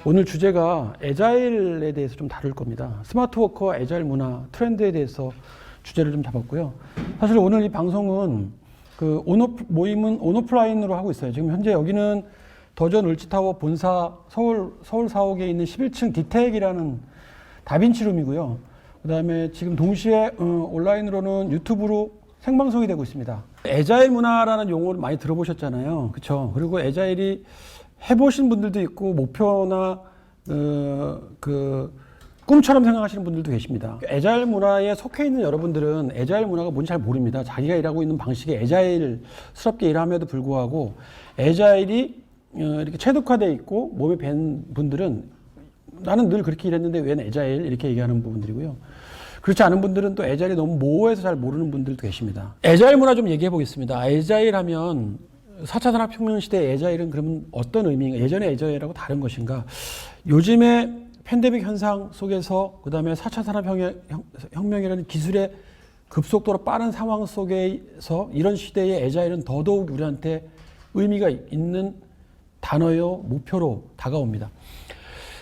오늘 주제가 애자일에 대해서 좀 다룰 겁니다. 스마트 워커와 애자일 문화, 트렌드에 대해서 주제를 좀 잡았고요. 사실 오늘 이 방송은 그 모임은 온오프라인으로 하고 있어요. 지금 현재 여기는 더전 을지타워 본사 서울 4옥에 있는 11층 디텍이라는 다빈치룸이고요. 그 다음에 지금 동시에 온라인으로는 유튜브로 생방송이 되고 있습니다. 애자일 문화라는 용어를 많이 들어보셨잖아요. 그렇죠? 그리고 애자일이 해보신 분들도 있고 목표나 꿈처럼 생각하시는 분들도 계십니다. 애자일 문화에 속해 있는 여러분들은 애자일 문화가 뭔지 잘 모릅니다. 자기가 일하고 있는 방식이 애자일스럽게 일함에도 불구하고 애자일이 이렇게 체득화되어 있고 몸에 밴 분들은 나는 늘 그렇게 일했는데 왜 애자일 이렇게 얘기하는 부분들이고요. 그렇지 않은 분들은 또 애자일이 너무 모호해서 잘 모르는 분들도 계십니다. 애자일 문화 좀 얘기해 보겠습니다. 애자일 하면 4차 산업혁명 시대의 애자일은 그러면 어떤 의미인가? 예전의 애자일하고 다른 것인가? 요즘의 팬데믹 현상 속에서 그 다음에 4차 산업혁명이라는 기술의 급속도로 빠른 상황 속에서 이런 시대의 애자일은 더더욱 우리한테 의미가 있는 단어요, 목표로 다가옵니다.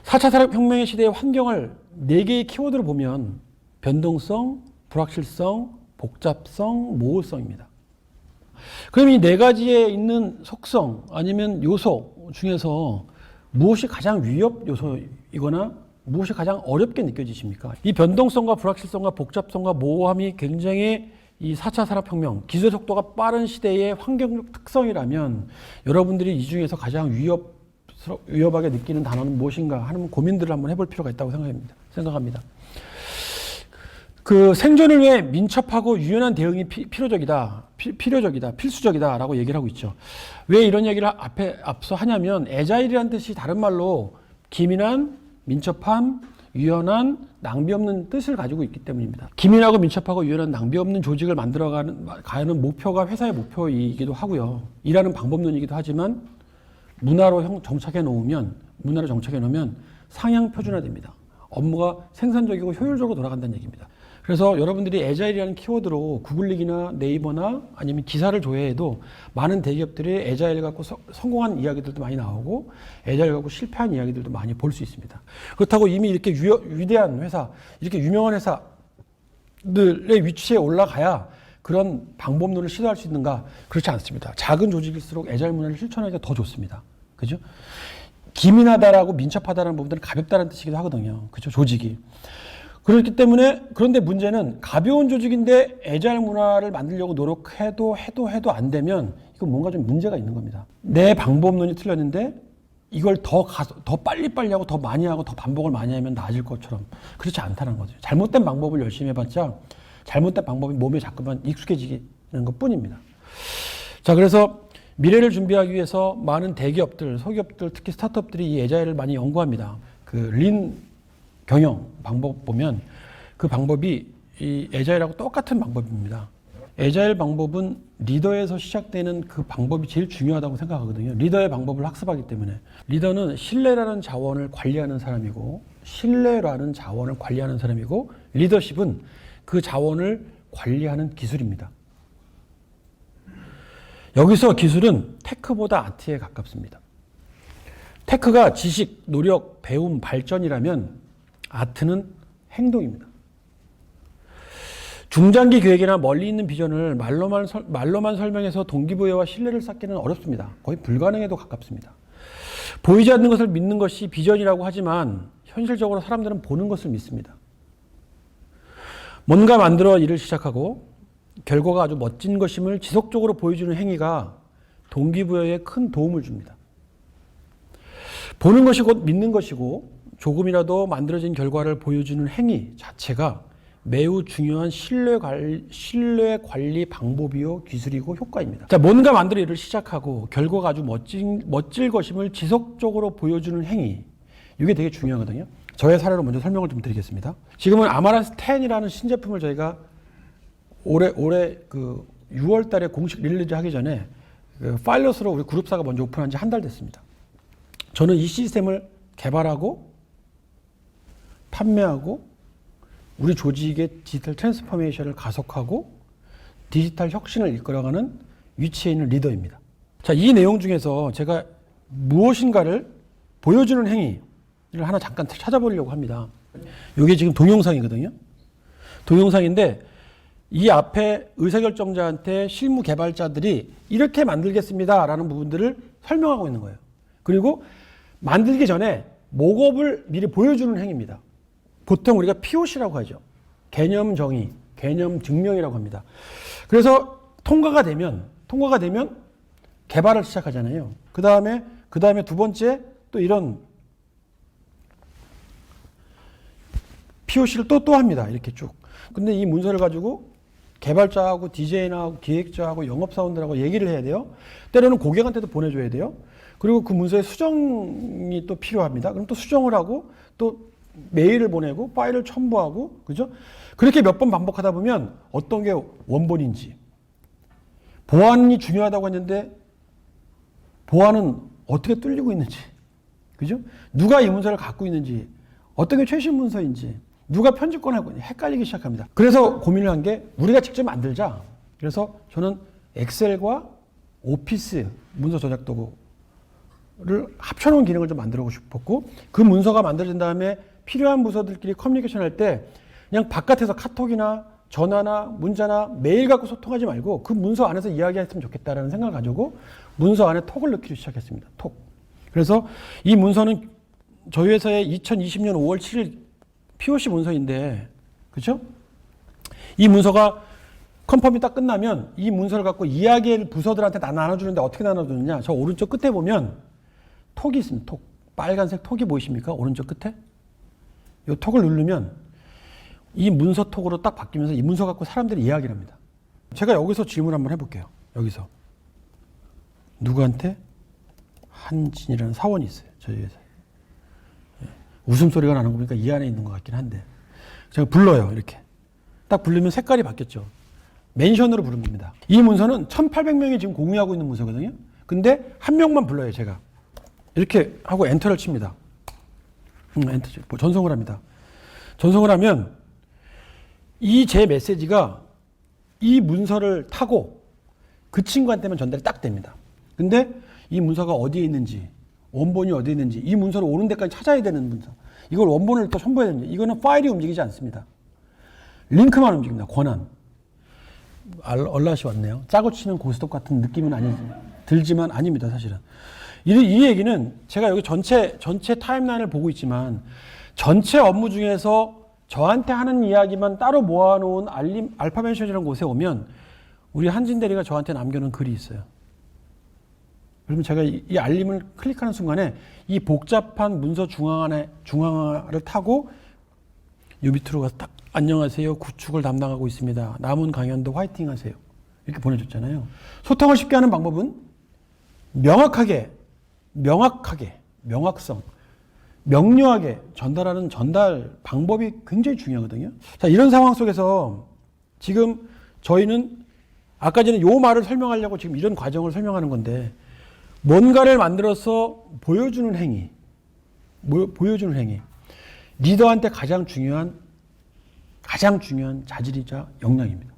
4차 산업혁명의 시대의 환경을 4개의 키워드로 보면 변동성, 불확실성, 복잡성, 모호성입니다. 그럼 이 4가지에 있는 속성 아니면 요소 중에서 무엇이 가장 위협 요소이거나 무엇이 가장 어렵게 느껴지십니까? 이 변동성과 불확실성과 복잡성과 모호함이 굉장히 이 4차 산업혁명, 기술 속도가 빠른 시대의 환경적 특성이라면 여러분들이 이 중에서 가장 위협하게 느끼는 단어는 무엇인가 하는 고민들을 한번 해볼 필요가 있다고 생각합니다. 그 생존을 위해 민첩하고 유연한 대응이 필요적이다, 필수적이다라고 얘기를 하고 있죠. 왜 이런 얘기를 앞서 하냐면 애자일이라는 뜻이 다른 말로 기민한, 민첩함, 유연한, 낭비 없는 뜻을 가지고 있기 때문입니다. 기민하고 민첩하고 유연한 낭비 없는 조직을 만들어가는 목표가 회사의 목표이기도 하고요. 일하는 방법론이기도 하지만 문화로 정착해 놓으면 상향 표준화됩니다. 업무가 생산적이고 효율적으로 돌아간다는 얘기입니다. 그래서 여러분들이 애자일이라는 키워드로 구글릭이나 네이버나 아니면 기사를 조회해도 많은 대기업들이 애자일 갖고 성공한 이야기들도 많이 나오고 애자일 갖고 실패한 이야기들도 많이 볼 수 있습니다. 그렇다고 이미 이렇게 위대한 회사, 이렇게 유명한 회사들의 위치에 올라가야 그런 방법론을 시도할 수 있는가? 그렇지 않습니다. 작은 조직일수록 애자일 문화를 실천하기가 더 좋습니다. 그죠? 기민하다라고 민첩하다라는 부분들은 가볍다는 뜻이기도 하거든요. 그죠? 조직이. 그렇기 때문에 그런데 문제는 가벼운 조직인데 애자일 문화를 만들려고 노력해도 안 되면 이건 뭔가 좀 문제가 있는 겁니다. 내 방법론이 틀렸는데 이걸 더 빨리 하고 더 많이 하고 더 반복을 많이 하면 나아질 것처럼 그렇지 않다는 거죠. 잘못된 방법을 열심히 해봤자 잘못된 방법이 몸에 자꾸만 익숙해지는 것 뿐입니다. 자, 그래서 미래를 준비하기 위해서 많은 대기업들, 소기업들, 특히 스타트업들이 이 애자일을 많이 연구합니다. 그 린 경영 방법 보면 그 방법이 이 애자일하고 똑같은 방법입니다. 애자일 방법은 리더에서 시작되는 그 방법이 제일 중요하다고 생각하거든요. 리더의 방법을 학습하기 때문에. 리더는 신뢰라는 자원을 관리하는 사람이고 리더십은 그 자원을 관리하는 기술입니다. 여기서 기술은 테크보다 아트에 가깝습니다. 테크가 지식, 노력, 배움, 발전이라면 아트는 행동입니다. 중장기 계획이나 멀리 있는 비전을 말로만 설명해서 동기부여와 신뢰를 쌓기는 어렵습니다. 거의 불가능에도 가깝습니다. 보이지 않는 것을 믿는 것이 비전이라고 하지만 현실적으로 사람들은 보는 것을 믿습니다. 뭔가 만들어 일을 시작하고 결과가 아주 멋진 것임을 지속적으로 보여주는 행위가 동기부여에 큰 도움을 줍니다. 보는 것이 곧 믿는 것이고 조금이라도 만들어진 결과를 보여주는 행위 자체가 매우 중요한 신뢰 관리 방법이요, 기술이고 효과입니다. 자, 뭔가 만들어 일을 시작하고 결과가 아주 멋질 것임을 지속적으로 보여주는 행위. 이게 되게 중요하거든요. 저의 사례로 먼저 설명을 좀 드리겠습니다. 지금은 아마란스 10이라는 신제품을 저희가 올해 그 6월 달에 공식 릴리즈 하기 전에 그 파일럿으로 우리 그룹사가 먼저 오픈한 지 한 달 됐습니다. 저는 이 시스템을 개발하고 판매하고 우리 조직의 디지털 트랜스포메이션을 가속하고 디지털 혁신을 이끌어가는 위치에 있는 리더입니다. 자, 이 내용 중에서 제가 무엇인가를 보여주는 행위, 하나 잠깐 찾아보려고 합니다. 이게 지금 동영상이거든요. 동영상인데 이 앞에 의사결정자한테 실무 개발자들이 이렇게 만들겠습니다라는 부분들을 설명하고 있는 거예요. 그리고 만들기 전에 목업을 미리 보여주는 행위입니다. 보통 우리가 POC라고 하죠. 개념 정의, 개념 증명이라고 합니다. 그래서 통과가 되면 개발을 시작하잖아요. 그 다음에 두 번째 또 이런 POC를 또 합니다. 이렇게 쭉. 근데 이 문서를 가지고 개발자하고 디자이너하고 기획자하고 영업사원들하고 얘기를 해야 돼요. 때로는 고객한테도 보내줘야 돼요. 그리고 그 문서의 수정이 또 필요합니다. 그럼 또 수정을 하고 또 메일을 보내고 파일을 첨부하고 그죠? 그렇게 몇 번 반복하다 보면 어떤 게 원본인지 보안이 중요하다고 했는데 보안은 어떻게 뚫리고 있는지 그죠? 누가 이 문서를 갖고 있는지 어떤 게 최신 문서인지 누가 편집권을 하고 있는지 헷갈리기 시작합니다. 그래서 고민을 한 게 우리가 직접 만들자. 그래서 저는 엑셀과 오피스 문서 저작 도구를 합쳐놓은 기능을 좀 만들고 싶었고 그 문서가 만들어진 다음에 필요한 부서들끼리 커뮤니케이션 할 때 그냥 바깥에서 카톡이나 전화나 문자나 메일 갖고 소통하지 말고 그 문서 안에서 이야기했으면 좋겠다라는 생각을 가지고 문서 안에 톡을 넣기 시작했습니다. 톡. 그래서 이 문서는 저희 회사의 2020년 5월 7일 POC 문서인데 그렇죠? 이 문서가 컨펌이 딱 끝나면 이 문서를 갖고 이야기를 부서들한테 나눠주는데 어떻게 나눠주느냐. 저 오른쪽 끝에 보면 톡이 있습니다. 톡. 빨간색 톡이 보이십니까? 오른쪽 끝에? 이 톡을 누르면 이 문서 톡으로 딱 바뀌면서 이 문서 갖고 사람들이 이야기를 합니다. 제가 여기서 질문 한번 해볼게요. 여기서. 누구한테? 한진이라는 사원이 있어요. 저희 회사에. 웃음소리가 나는 거 보니까 이 안에 있는 것 같긴 한데. 제가 불러요. 이렇게. 딱 부르면 색깔이 바뀌었죠. 멘션으로 부른 겁니다. 이 문서는 1800명이 지금 공유하고 있는 문서거든요. 근데 한 명만 불러요. 제가. 이렇게 하고 엔터를 칩니다. 엔터, 전송을 합니다. 전송을 하면 이 제 메시지가 이 문서를 타고 그 친구한테만 전달이 딱 됩니다. 근데 이 문서가 어디에 있는지, 원본이 어디에 있는지, 이 문서를 오는 데까지 찾아야 되는 문서. 이걸 원본을 또 첨부해야 됩니다. 이거는 파일이 움직이지 않습니다. 링크만 움직입니다. 권한. 얼라시 왔네요. 짜고 치는 고스톱 같은 느낌은 들지만 아닙니다. 사실은. 이 얘기는 제가 여기 전체 타임라인을 보고 있지만 전체 업무 중에서 저한테 하는 이야기만 따로 모아놓은 알파멘션이라는 곳에 오면 우리 한진 대리가 저한테 남겨놓은 글이 있어요. 그러면 제가 이 알림을 클릭하는 순간에 이 복잡한 문서 중앙화를 타고 요 밑으로 가서 딱 안녕하세요. 구축을 담당하고 있습니다. 남은 강연도 화이팅 하세요. 이렇게 보내줬잖아요. 소통을 쉽게 하는 방법은 명확하게, 명확성, 명료하게 전달하는 전달 방법이 굉장히 중요하거든요. 자, 이런 상황 속에서 지금 저희는 아까 전에 요 말을 설명하려고 지금 이런 과정을 설명하는 건데 뭔가를 만들어서 보여주는 행위. 리더한테 가장 중요한 자질이자 역량입니다.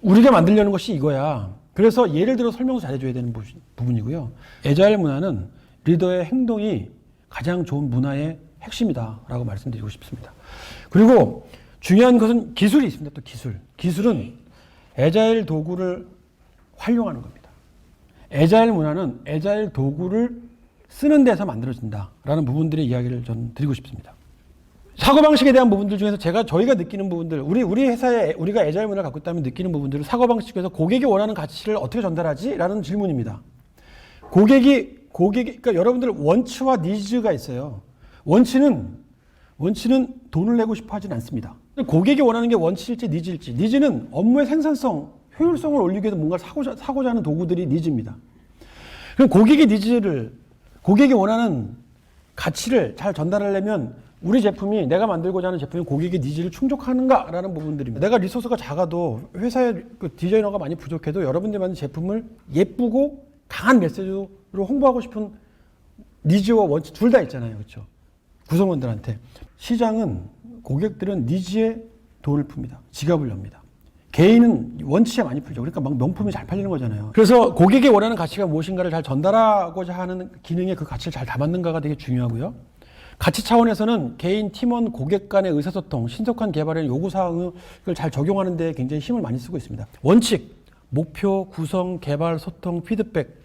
우리가 만들려는 것이 이거야. 그래서 예를 들어 설명도 잘해줘야 되는 부분이고요. 애자일 문화는 리더의 행동이 가장 좋은 문화의 핵심이다라고 말씀드리고 싶습니다. 그리고 중요한 것은 기술이 있습니다. 또 기술은 애자일 도구를 활용하는 겁니다. 애자일 문화는 애자일 도구를 쓰는 데서 만들어진다라는 부분들의 이야기를 저는 드리고 싶습니다. 사고방식에 대한 부분들 중에서 저희가 느끼는 부분들, 우리 회사에 우리가 애자일 문화를 갖고 있다면 느끼는 부분들을 사고방식에서 고객이 원하는 가치를 어떻게 전달하지? 라는 질문입니다. 그러니까 여러분들 원치와 니즈가 있어요. 원치는 돈을 내고 싶어 하진 않습니다. 고객이 원하는 게 원치일지 니즈일지. 니즈는 업무의 생산성, 효율성을 올리기 위해서 뭔가 사고자 하는 도구들이 니즈입니다. 그럼 고객이 원하는 가치를 잘 전달하려면 우리 제품이 내가 만들고자 하는 제품이 고객의 니즈를 충족하는가라는 부분들입니다. 내가 리소스가 작아도 회사에 디자이너가 많이 부족해도 여러분들이 만든 제품을 예쁘고 강한 메시지로 홍보하고 싶은 니즈와 원치 둘 다 있잖아요. 그렇죠? 구성원들한테. 고객들은 니즈에 돈을 풉니다. 지갑을 엽니다. 개인은 원치에 많이 풀죠. 그러니까 막 명품이 잘 팔리는 거잖아요. 그래서 고객이 원하는 가치가 무엇인가를 잘 전달하고자 하는 기능에 그 가치를 잘 담았는가가 되게 중요하고요. 가치 차원에서는 개인, 팀원, 고객 간의 의사소통, 신속한 개발의 요구사항을 잘 적용하는 데 굉장히 힘을 많이 쓰고 있습니다. 원칙, 목표, 구성, 개발, 소통, 피드백,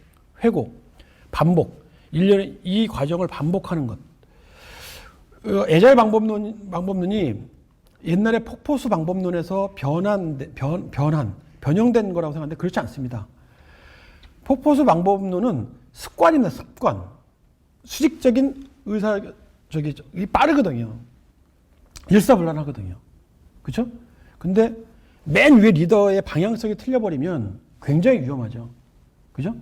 회고, 반복. 1년에 이 과정을 반복하는 것. 애자일 방법론이 옛날에 폭포수 방법론에서 변형된 거라고 생각하는데 그렇지 않습니다. 폭포수 방법론은 습관입니다. 습관. 수직적인 이 빠르거든요. 일사불란하거든요. 그렇죠? 근데 맨 위에 리더의 방향성이 틀려버리면 굉장히 위험하죠. 그죠?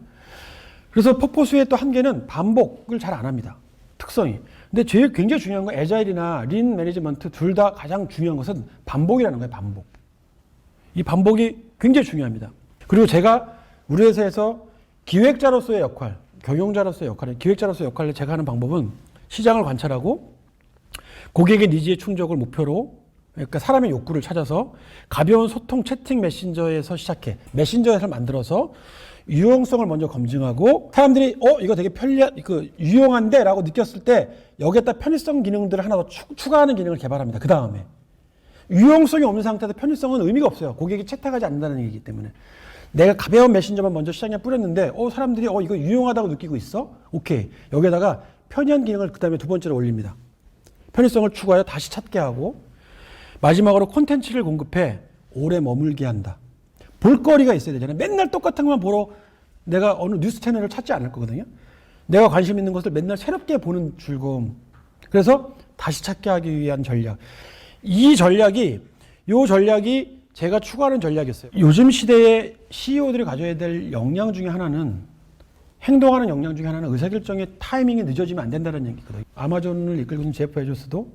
그래서 폭포수의 또 한계는 반복을 잘 안 합니다. 특성이. 근데 굉장히 중요한 건 애자일이나 린 매니지먼트 둘 다 가장 중요한 것은 반복이라는 거예요. 반복. 이 반복이 굉장히 중요합니다. 그리고 제가 우리 회사에서 기획자로서의 역할, 경영자로서의 역할, 기획자로서의 역할을 제가 하는 방법은 시장을 관찰하고 고객의 니즈의 충족을 목표로, 그러니까 사람의 욕구를 찾아서 가벼운 소통 채팅 메신저에서 시작해 메신저를 만들어서 유용성을 먼저 검증하고 사람들이 이거 되게 유용한데 라고 느꼈을 때 여기에다 편의성 기능들을 하나 더 추가하는 기능을 개발합니다. 그 다음에 유용성이 없는 상태에서 편의성은 의미가 없어요. 고객이 채택하지 않는다는 얘기이기 때문에. 내가 가벼운 메신저만 먼저 시장에 뿌렸는데 사람들이 이거 유용하다고 느끼고 있어? 오케이. 여기에다가 편의한 기능을 그 다음에 두 번째로 올립니다. 편의성을 추가하여 다시 찾게 하고 마지막으로 콘텐츠를 공급해 오래 머물게 한다. 볼거리가 있어야 되잖아요. 맨날 똑같은 것만 보러 내가 어느 뉴스 채널을 찾지 않을 거거든요. 내가 관심 있는 것을 맨날 새롭게 보는 즐거움. 그래서 다시 찾게 하기 위한 전략. 이 전략이 제가 추구하는 전략이었어요. 요즘 시대의 CEO들이 가져야 될 역량 중에 하나는 행동하는 역량 중에 하나는 의사결정의 타이밍이 늦어지면 안 된다는 얘기거든요. 아마존을 이끌고 있는 제프 베조스도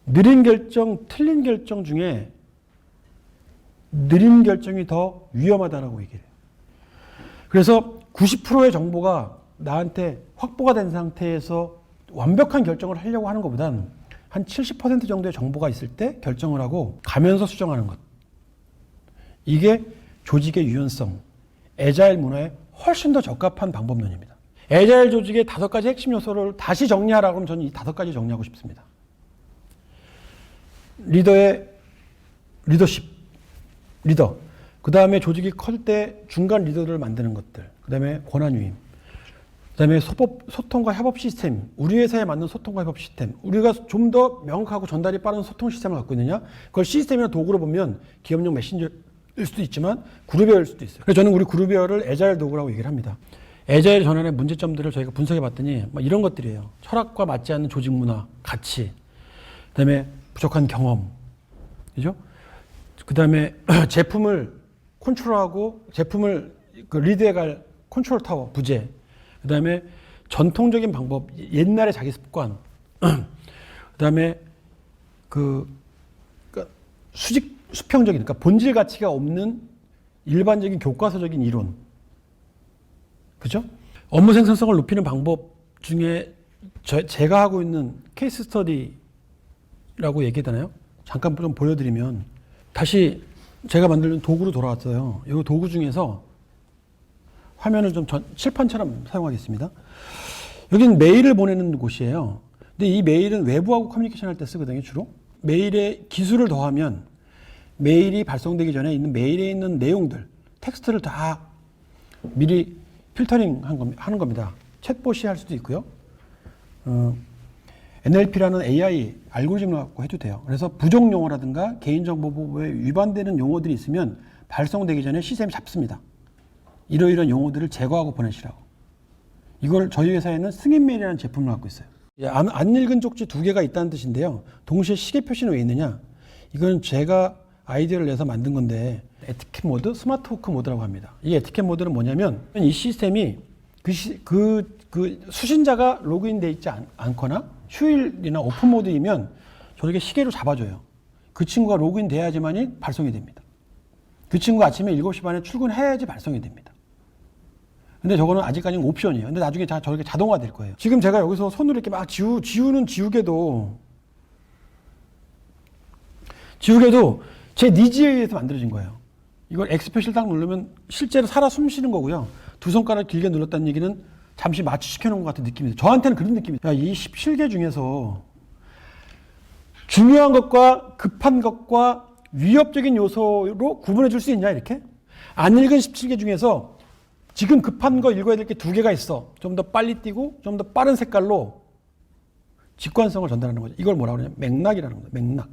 느린 결정, 틀린 결정 중에 느린 결정이 더 위험하다라고 얘기해요. 그래서 90%의 정보가 나한테 확보가 된 상태에서 완벽한 결정을 하려고 하는 것보단 한 70% 정도의 정보가 있을 때 결정을 하고 가면서 수정하는 것. 이게 조직의 유연성, 애자일 문화에 훨씬 더 적합한 방법론입니다. 애자일 조직의 5가지 핵심 요소를 다시 정리하라고 하면 저는 이 5가지 정리하고 싶습니다. 리더의 리더. 그 다음에 조직이 클 때 중간 리더를 만드는 것들. 그 다음에 권한위임. 그 다음에 소통과 협업 시스템. 우리 회사에 맞는 소통과 협업 시스템. 우리가 좀 더 명확하고 전달이 빠른 소통 시스템을 갖고 있느냐? 그걸 시스템이나 도구로 보면 기업용 메신저일 수도 있지만 그룹웨어일 수도 있어요. 그래서 저는 우리 그룹웨어를 애자일 도구라고 얘기를 합니다. 애자일 전환의 문제점들을 저희가 분석해 봤더니 이런 것들이에요. 철학과 맞지 않는 조직 문화, 가치. 그 다음에 부족한 경험. 그죠? 그 다음에 제품을 컨트롤하고 제품을 리드해갈 컨트롤 타워, 부재. 그 다음에 전통적인 방법, 옛날의 자기 습관. 그 다음에 수평적인, 그러니까 본질 가치가 없는 일반적인 교과서적인 이론. 그죠? 업무 생산성을 높이는 방법 중에 제가 하고 있는 케이스 스터디라고 얘기하잖아요. 잠깐 좀 보여드리면 다시 제가 만드는 도구로 돌아왔어요. 이 도구 중에서 화면을 좀 칠판처럼 사용하겠습니다. 여기는 메일을 보내는 곳이에요. 근데 이 메일은 외부하고 커뮤니케이션 할 때 쓰거든요, 주로. 메일에 기술을 더하면 메일이 발송되기 전에 있는 메일에 있는 내용들, 텍스트를 다 미리 필터링 하는 겁니다. 챗봇이 할 수도 있고요. NLP라는 AI 알고리즘을 갖고 해도 돼요. 그래서 부정 용어라든가 개인정보보호에 위반되는 용어들이 있으면 발송되기 전에 시스템이 잡습니다. 이러이러한 용어들을 제거하고 보내시라고. 이걸 저희 회사에는 승인메일이라는 제품을 갖고 있어요. 안 읽은 쪽지 2개가 있다는 뜻인데요. 동시에 시계 표시는 왜 있느냐? 이건 제가 아이디어를 내서 만든 건데 에티켓 모드, 스마트 호크 모드라고 합니다. 이 에티켓 모드는 뭐냐면 이 시스템이 수신자가 로그인되어 있지 않거나 휴일이나 오픈 모드이면 저렇게 시계로 잡아줘요. 그 친구가 로그인 돼야지만이 발송이 됩니다. 그 친구가 아침에 7시 반에 출근해야지 발송이 됩니다. 근데 저거는 아직까지는 옵션이에요. 근데 나중에 저렇게 자동화 될 거예요. 지금 제가 여기서 손으로 이렇게 막 지우는 지우개도 제 니즈에 의해서 만들어진 거예요. 이걸 X표시를 딱 누르면 실제로 살아 숨쉬는 거고요. 2 손가락 길게 눌렀다는 얘기는 잠시 마취시켜 놓은 것 같은 느낌이 들어요. 저한테는 그런 느낌이 들어요. 이 17개 중에서 중요한 것과 급한 것과 위협적인 요소로 구분해 줄 수 있냐 이렇게? 안 읽은 17개 중에서 지금 급한 거 읽어야 될 게 2개가 있어. 좀 더 빨리 띄고 좀 더 빠른 색깔로 직관성을 전달하는 거죠. 이걸 뭐라고 그러냐면 맥락이라는 겁니다. 맥락.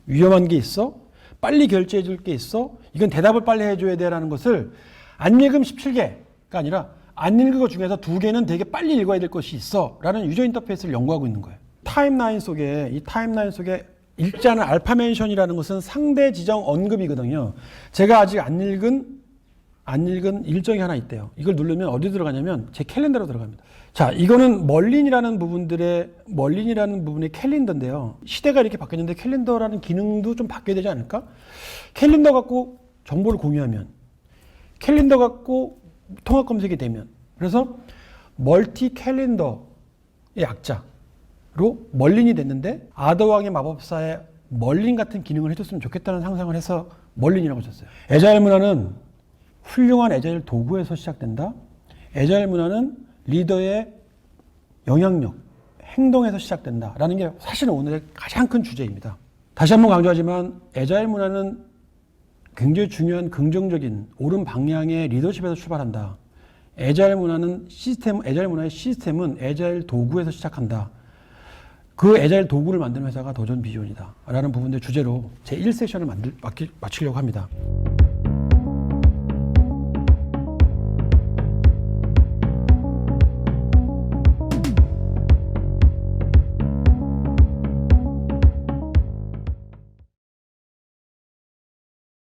위험한 게 있어. 빨리 결제해 줄 게 있어. 이건 대답을 빨리 해줘야 돼라는 것을 안 읽음 17개가 아니라 안 읽은 것 중에서 2개는 되게 빨리 읽어야 될 것이 있어 라는 유저 인터페이스를 연구하고 있는 거예요. 타임라인 속에 읽지 않은 알파 멘션이라는 것은 상대 지정 언급이거든요. 제가 아직 안 읽은 일정이 하나 있대요. 이걸 누르면 어디 들어가냐면 제 캘린더로 들어갑니다. 자, 이거는 멀린이라는 부분의 캘린더인데요. 시대가 이렇게 바뀌었는데 캘린더라는 기능도 좀 바뀌어야 되지 않을까? 캘린더 갖고 정보를 공유하면, 캘린더 갖고 통합 검색이 되면, 그래서 멀티 캘린더의 약자로 멀린이 됐는데 아더왕의 마법사에 멀린 같은 기능을 해줬으면 좋겠다는 상상을 해서 멀린이라고 썼어요. 애자일 문화는 훌륭한 애자일 도구에서 시작된다. 애자일 문화는 리더의 영향력, 행동에서 시작된다라는 게 사실은 오늘의 가장 큰 주제입니다. 다시 한번 강조하지만 애자일 문화는 굉장히 중요한 긍정적인 옳은 방향의 리더십에서 출발한다. 애자일 문화의 시스템은 애자일 도구에서 시작한다. 그 애자일 도구를 만드는 회사가 도전 비전이다 라는 부분의 주제로 제 1세션을 마치려고 합니다.